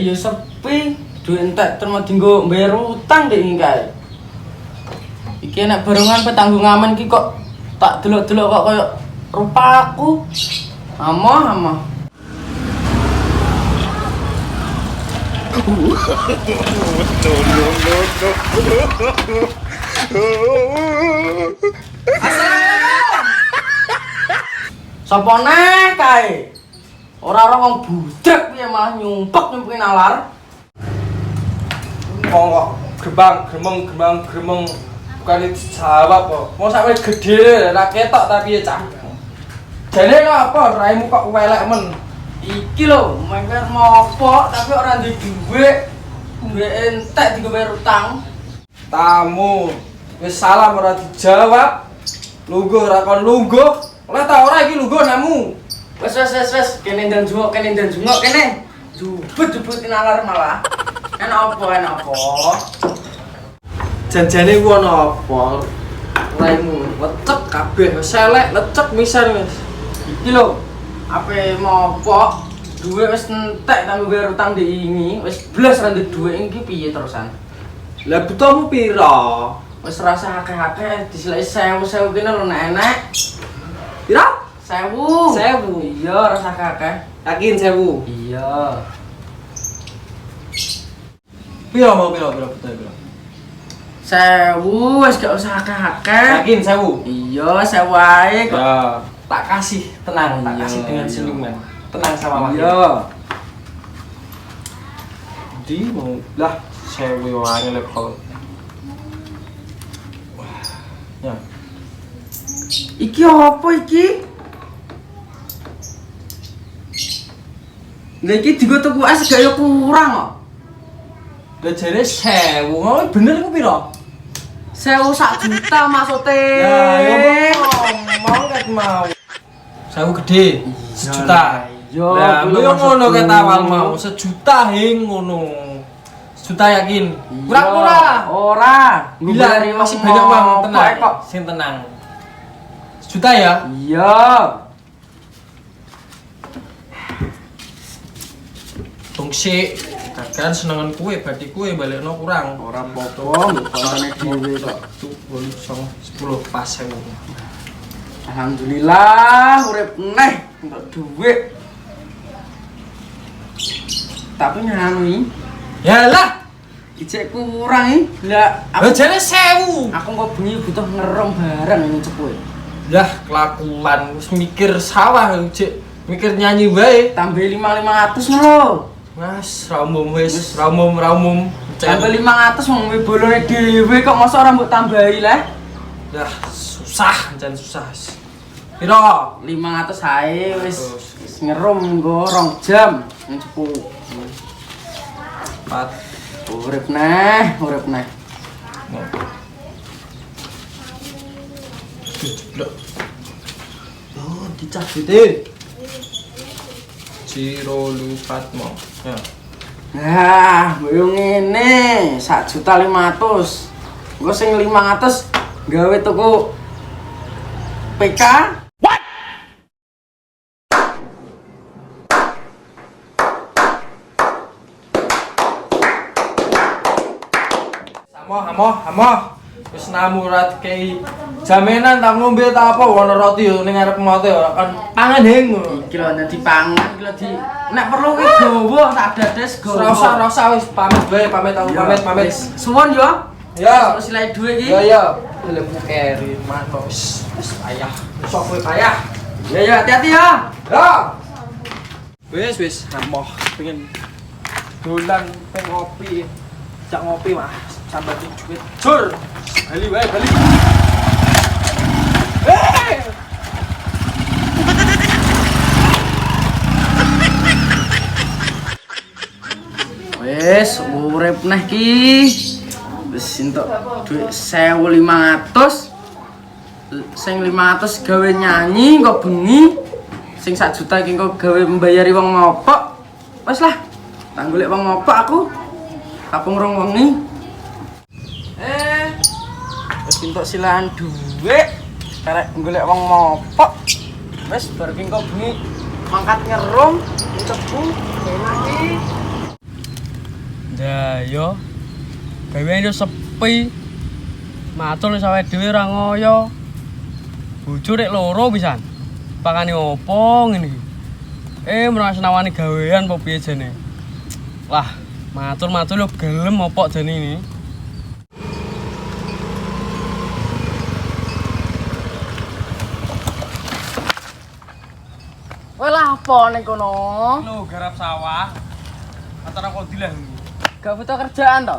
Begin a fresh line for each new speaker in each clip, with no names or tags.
ya sepi, duit entek terus dienggo mbayar utang dek iki kae. Iki nek barengan petanggung aman iki kok tak delok-delok kok koyo rupaku. Amah. Assalamualaikum. Sapa neh kae? Ora wong budrek piye malah nyumpek-nyumpekin nalar.
Kok gremeng bukan dijawab kok. Mau sampe gede ra ketok tapi ya cah. Jane apa raimu kok welek men.
Iki lho, mengker mopo tapi ora duwe dhuwit. Duwe entek dienggo bayar utang.
Tamu wis salam ora dijawab. Lungguh ra kon lungguh. Oleh ta ora iki lungguh namu.
Wes kene dan jungok kene. Jubut-jubutin nalar malah. Enak apa?
Janjane ku ana apa? Raimu lecek kabeh, wis elek, lecek misan wis.
Iki lho, ape mopo duwe wis entek kanggo bayar utang diingi, wis blas ra ndek dhuwit iki piye terusan?
Lah butuhmu pira?
Wis rasa akeh-akeh diseleki 1000 kene lho nek enek.
Pira?
1000.
1000.
Iya, rasa akeh.
Yakin 1000?
Iya.
Pira butuh pira?
1000 wis gak usah akeh-akeh.
Yakin 1000?
Iya, 1000 ae kok.
Ya, tak kasih, tenang, tak
Iya,
kasih dengan
iya.
senyuman. Tenang sama Wahyu.
Iya.
Di mau lah sewu wae level. Ya.
Iki apa iki? Lah iki digo tuku es gak yo kurang kok.
Lah jare 1000, ngono bener ku pira?
1000 sak juta maksudnya.
Ya, ya mau ket mau. 1000 gede, 1 juta.
Iya,
Lah,
kuwi
yo ngono
maksudku.
ket awal mau 1 juta hing ngono. 1 juta yakin. Pura-pura.
Ora.
Bila masih banyak uang, tenang kok, sing tenang. 1 juta ya?
Iya.
Tungsi, kakan senengan kue, berarti kue balikno kurang.
Ora apa-apa, mbok kontane dhewe kok.
Tuh, 10 pas 1000.
Alhamdulillah urip neh untuk duit. Tapi nyanu
Yalah,
ijek kurang iki. Lah
lah jane 1000.
aku kok bengi butuh ngerong barang ini cepuk.
Lah kelakuan wis mikir sawah cek, mikir nyanyi wae.
Tambah 500 lho.
Mas, raumum wis, raumum.
Tambah 500 wong bolone dhewe kok mosok ora mbok tambahi leh.
Dah susah, jan susah. Piro?
500 ae wis
Terus.
wis ngerum nggo 2 jam ning cepuk.
4.
Urip neh.
Jeblok. Oh, dicah gede. Ciro Lupatmo. Ya.
Nah, yo ngene, 1.500.000. Engko sing 500 gawe tuku PK.
Hamo. Wis namu rat kei jaminan tak ngombe ta apa wono roti yo ning arep mote ora kan pangan hing ngono.
Iki lho nek dipangan iki lho di nek perlu ki gowo sak dades gowo.
Rasa wis pamit bae, pamit.
Wis. Suwon yo.
Ya.
Terus silai dhuwit iki.
Ya. Lembu keri manto wis payah. Sok kowe payah.
Ya, hati-hati ya.
Ya. Wis hamo pengen dolan pengen ngopi. Jak ngopi mah sampai duit. Jur. Bali.
Wis urip neh ki. Wis entuk dhuwit 1.500. Sing 500 gawe nyanyi kok bengi. Sing 1 juta iki kok gawe mbayari wong ngopok. Wis lah. Tak golek wong ngopok aku. Kapung rong wengi. Wis entuk silaan dhuwit. Karek golek wong ngopok. Wis bar ki kok bengi mangkat ngerum cepu enak iki.
Lah yo. Gawean yo sepi. Matur wis awake dhewe ora ngoyo. Bojo rek loro pisan. Pakane opo ngene iki? Merasa nawani gawean apa piye jane? Lah, matur-matur yo gelem opo jane ini.
Kowe lah apa ning kono?
Lho, garap sawah. Antara kok dilah iki.
Gak butuh kerjaan to?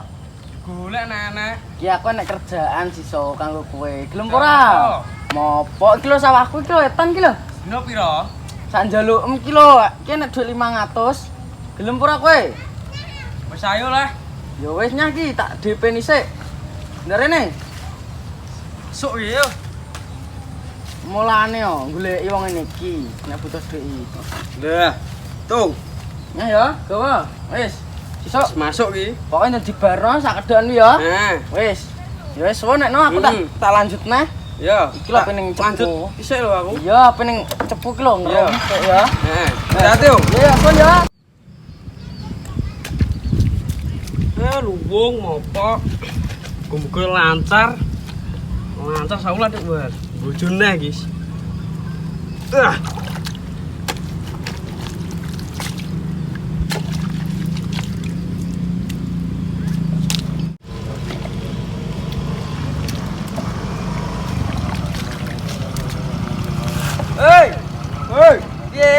Golek nenek.
Ki aku nek kerjaan sisa kanggo kowe. Gelem ora? Mopo iki lho sawahku iki lho etan iki lho.
Dino pira?
Sak njalukmu iki lho, iki nek dhuwit 500. Gelem ora kowe?
Wis ayo lah.
Ya wis nyah iki tak DP nisik. Ndarene.
Sok yo.
Mulane yo goleki wong ngene iki nek butuh dhuwit.
Lah, tuh.
Nyah ya, gawa. Wis. Sesuk
Masuk iki.
pokoke nek dibarno sak kedokan ya.
Nah,
Wis. Ya wis suwe nek no aku tak lanjut neh.
ya.
Iki lho pening cepu.
Lanjut isik lho aku.
Iya, pening cepu ki lho ngerom ya.
Nah, hati-hati yo.
Iya, pun ya.
Luwung mopo. Muga lancar. Lancar saulah dik, Mas. Bojone guys. Hei, piye?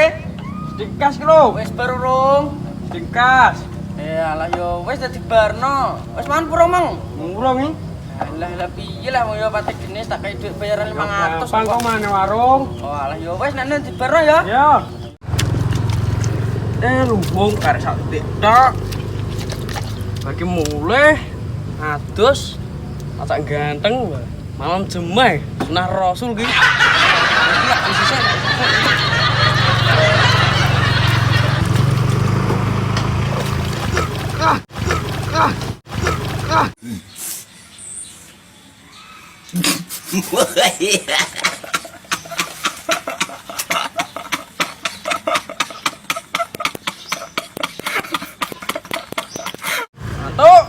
Dikas ki lho.
Wis berurung.
Dikas.
Alah yo wis dadi barno. Wis mangan pura mang.
Ngurung iki.
Lah piye lah yo patek jenis tak kei duit bayaran 500.
Gampang kok mana warung.
Oh alah yo wis nek dibarno ya.
Ya. Lumbung karek sak titik tok. Bagi mulai adus acak ganteng malam jemeh sunah rasul ki. Mantuk.